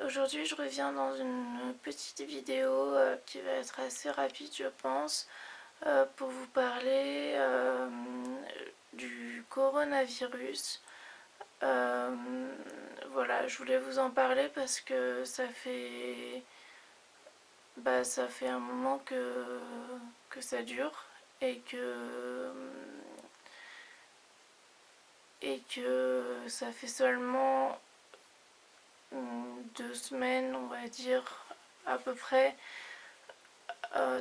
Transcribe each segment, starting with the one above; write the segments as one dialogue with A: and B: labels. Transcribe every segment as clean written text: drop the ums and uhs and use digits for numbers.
A: Aujourd'hui je reviens dans une petite vidéo qui va être assez rapide je pense pour vous parler du coronavirus. Voilà, je voulais vous en parler parce que ça fait un moment que ça dure et que ça fait seulement 2 semaines, on va dire, à peu près,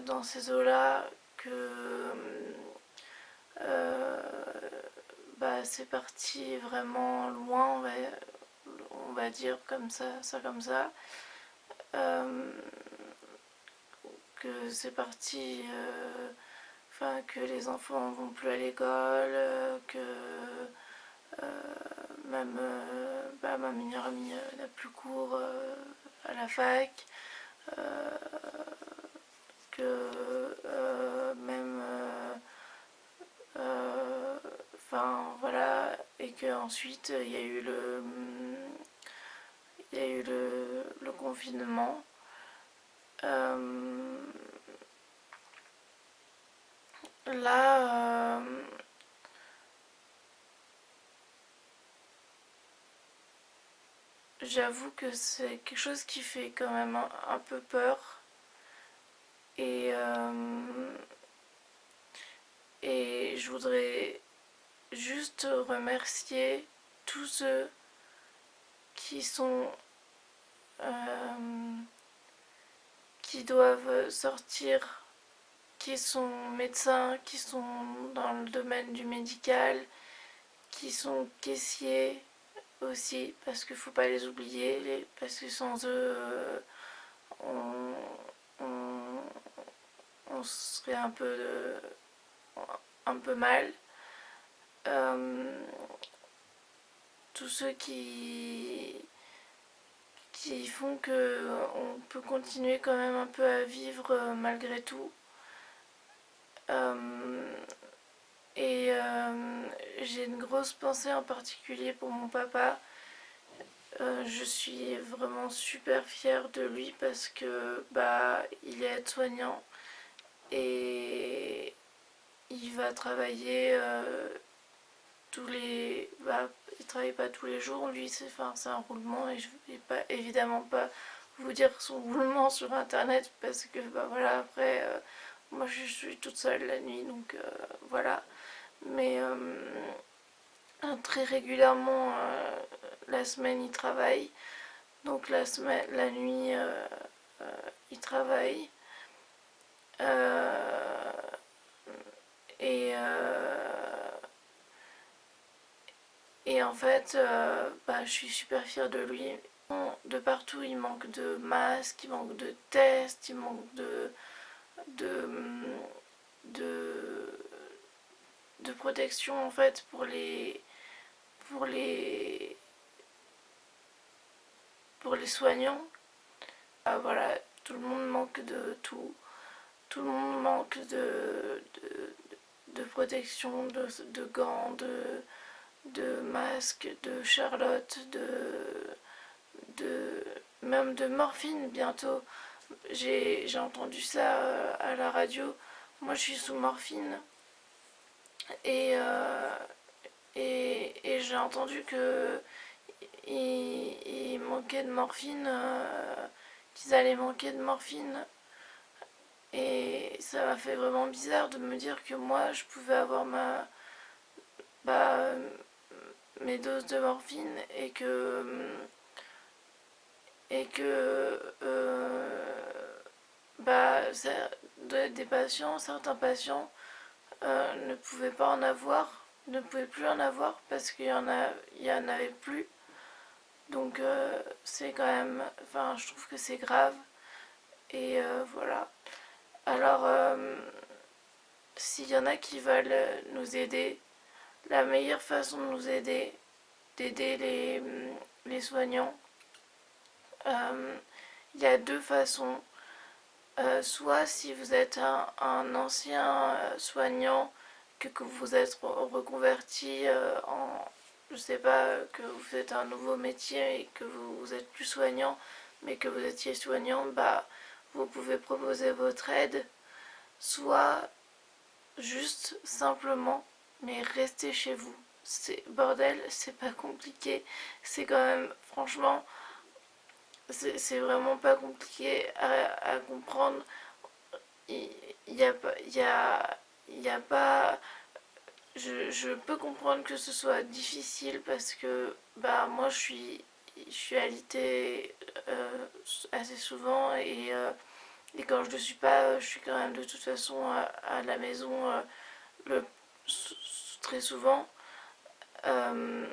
A: dans ces eaux-là, que c'est parti vraiment loin, on va dire comme ça. Euh, que c'est parti, que les enfants vont plus à l'école, que même ma meilleure amie n'a plus cours à la fac, euh, que même voilà, et que ensuite il y a eu le confinement. Là, j'avoue que c'est quelque chose qui fait quand même un peu peur. Et, et je voudrais juste remercier tous ceux qui sont qui doivent sortir, qui sont médecins, qui sont dans le domaine du médical, qui sont caissiers aussi, parce qu'il ne faut pas les oublier, parce que sans eux, on, on, on serait un peu mal. Euh, Tous ceux qui font que on peut continuer quand même un peu à vivre malgré tout. Euh, j'ai une grosse pensée en particulier pour mon papa. Je suis vraiment super fière de lui parce que il est aide-soignant et il va travailler il travaille pas tous les jours, lui c'est un roulement et je vais pas évidemment pas vous dire son roulement sur internet parce que voilà après moi je suis toute seule la nuit donc voilà, mais très régulièrement la semaine il travaille, donc la nuit il travaille euh, et et en fait, je suis super fière de lui. De partout, il manque de masques, il manque de tests, il manque de, de, de protection en fait pour les, pour les soignants. Voilà, tout le monde manque de tout. Tout le monde manque de protection, de gants, de masques, de Charlotte, de même de morphine bientôt. J'ai entendu ça à la radio. Moi, je suis sous morphine et, j'ai entendu que il manquait de morphine, qu'ils allaient manquer de morphine. Et ça m'a fait vraiment bizarre de me dire que moi, je pouvais avoir bah, mes doses de morphine et que des patients, certains patients ne pouvaient pas en avoir, ne pouvaient plus en avoir parce il y en avait plus. Donc c'est quand même, je trouve que c'est grave. Et voilà. Alors, s'il y en a qui veulent nous aider, la meilleure façon de nous aider, d'aider les soignants, il y a deux façons. Soit si vous êtes un ancien soignant, que vous êtes reconverti en, je sais pas, que vous faites un nouveau métier et que vous êtes plus soignant, mais que vous étiez soignant, bah vous pouvez proposer votre aide, soit juste simplement, mais restez chez vous. C'est bordel, c'est pas compliqué, c'est quand même, franchement, c'est vraiment pas compliqué à comprendre. Il y a pas, il y a pas, je peux comprendre que ce soit difficile parce que bah moi je suis alitée assez souvent et quand je ne le suis pas, je suis quand même de toute façon à la maison le, très souvent. Euh,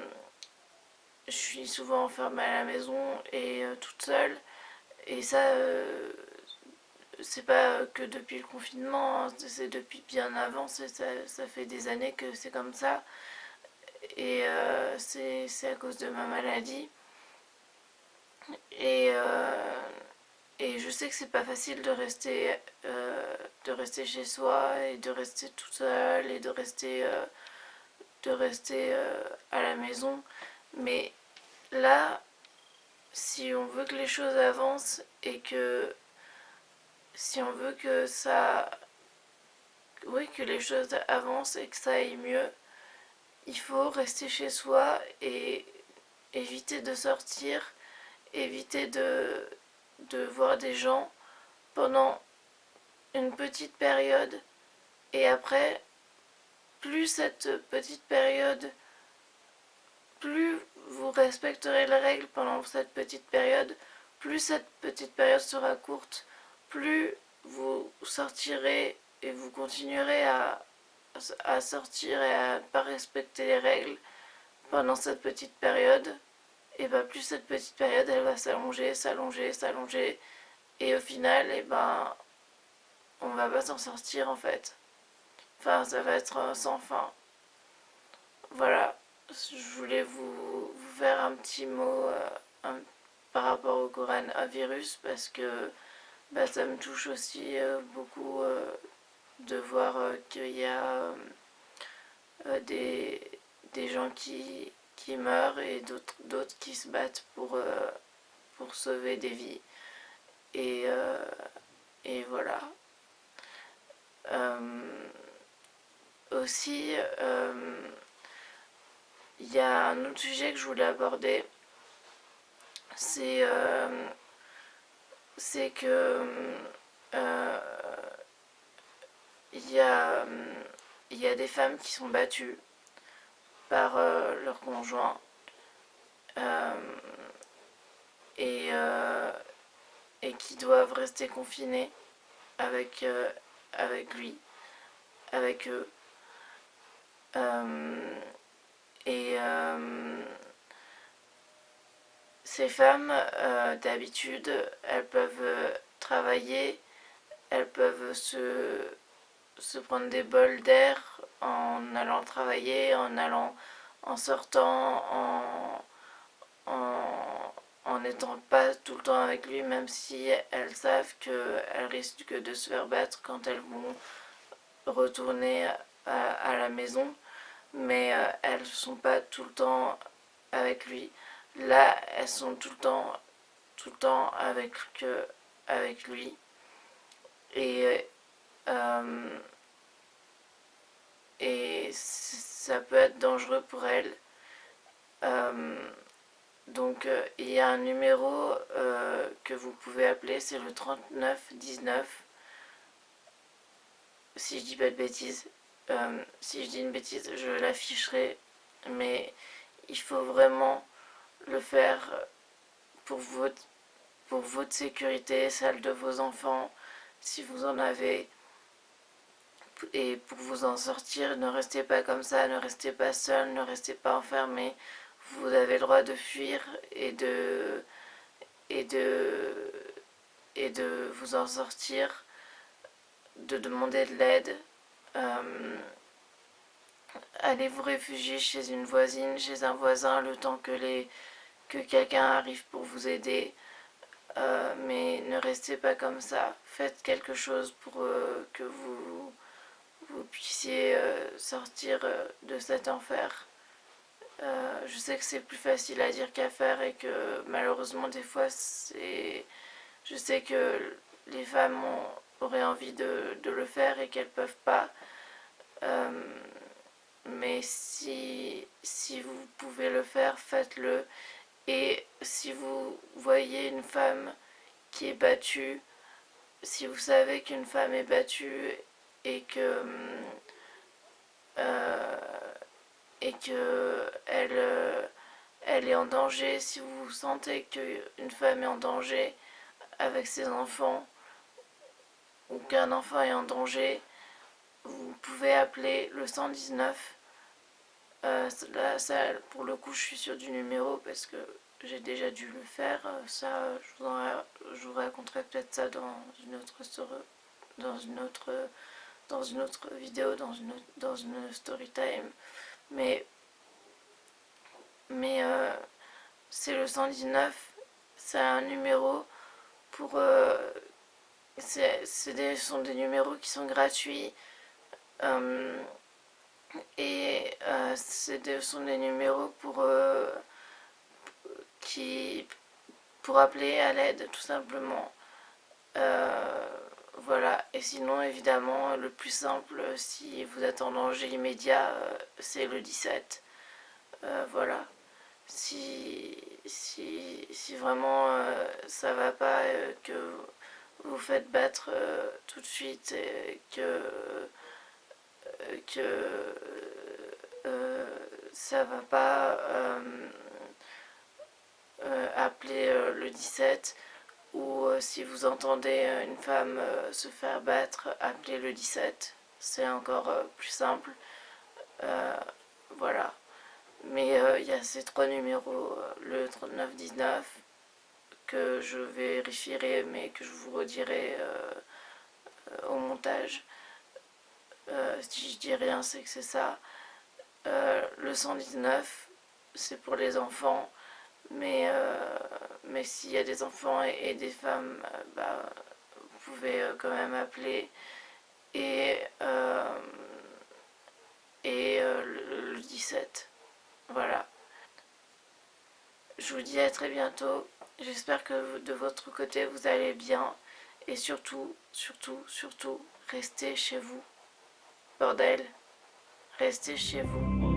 A: je suis souvent enfermée à la maison et toute seule. Et ça, c'est pas que depuis le confinement, hein, c'est depuis bien avant, ça fait des années que c'est comme ça. Et c'est à cause de ma maladie. Et, euh, et je sais que c'est pas facile de rester chez soi et de rester toute seule et de rester à la maison. Mais là, si on veut que les choses avancent et que si on veut que ça, oui, que les choses avancent et que ça aille mieux, il faut rester chez soi et éviter de sortir, éviter de voir des gens pendant une petite période. Et après, plus cette petite période, plus vous respecterez les règles pendant cette petite période, plus cette petite période sera courte, plus vous sortirez et vous continuerez à sortir et à ne pas respecter les règles pendant cette petite période, et bah plus cette petite période elle va s'allonger, s'allonger, s'allonger, et au final, et ben on va pas s'en sortir en fait. Enfin, ça va être sans fin. Voilà, je voulais vous faire un petit mot par rapport au coronavirus parce que bah, ça me touche aussi beaucoup de voir qu'il y a des gens qui meurent et d'autres qui se battent pour sauver des vies. Et, euh, et voilà. Euh, aussi, il y a un autre sujet que je voulais aborder, c'est que euh, il y a, il y a des femmes qui sont battues par leur conjoint euh, et, euh, et qui doivent rester confinées avec, avec lui, avec eux. Euh, et ces femmes, d'habitude, elles peuvent travailler, elles peuvent se prendre des bols d'air en allant travailler, en sortant, en n'étant pas tout le temps avec lui, même si elles savent qu'elles risquent de se faire battre quand elles vont retourner à la maison, mais elles ne sont pas tout le temps avec lui. Là, elles sont tout le temps avec lui. Et, euh, et ça peut être dangereux pour elles. Euh, donc il y a un numéro que vous pouvez appeler, c'est le 39 19. Si je dis pas de bêtises, si je dis une bêtise, je l'afficherai, mais il faut vraiment le faire pour pour votre sécurité, celle de vos enfants, si vous en avez. Et pour vous en sortir, ne restez pas comme ça, ne restez pas seul, ne restez pas enfermé. Vous avez le droit de fuir et de, et de vous en sortir, de demander de l'aide. Euh, Allez vous réfugier chez une voisine, chez un voisin, le temps que quelqu'un arrive pour vous aider. Mais ne restez pas comme ça. Faites quelque chose pour que vous puissiez sortir de cet enfer. Je sais que c'est plus facile à dire qu'à faire et que malheureusement des fois c'est... Je sais que les femmes auraient envie de le faire et qu'elles peuvent pas. Euh, mais si vous pouvez le faire, faites-le. Et si vous voyez une femme qui est battue, si vous savez qu'une femme est battue et que euh, elle est en danger, si vous sentez qu'une femme est en danger avec ses enfants ou qu'un enfant est en danger, vous pouvez appeler le 119. Là, ça, pour le coup, je suis sûre du numéro parce que j'ai déjà dû le faire. Ça, je vous raconterai peut-être ça dans une autre, dans une autre vidéo, dans une story time. Mais, mais c'est le 119. C'est un numéro pour. Sont des numéros qui sont gratuits. Euh, et ce sont des numéros qui, pour appeler à l'aide tout simplement. Voilà, et sinon évidemment le plus simple si vous êtes en danger immédiat c'est le 17. Voilà, si vraiment ça va pas, que vous faites battre tout de suite et que ça va pas, appeler le 17. Ou si vous entendez une femme se faire battre, appelez le 17. C'est encore plus simple. Euh, voilà. Mais il y a ces trois numéros, le 3919, que je vérifierai mais que je vous redirai au montage. Si je dis rien, c'est que c'est ça. Le 119, c'est pour les enfants. Mais s'il y a des enfants et des femmes, bah, vous pouvez quand même appeler. Et, euh, le 17. Voilà. Je vous dis à très bientôt. J'espère que de votre côté vous allez bien. Et surtout, surtout, surtout, restez chez vous. Bordel, restez chez vous.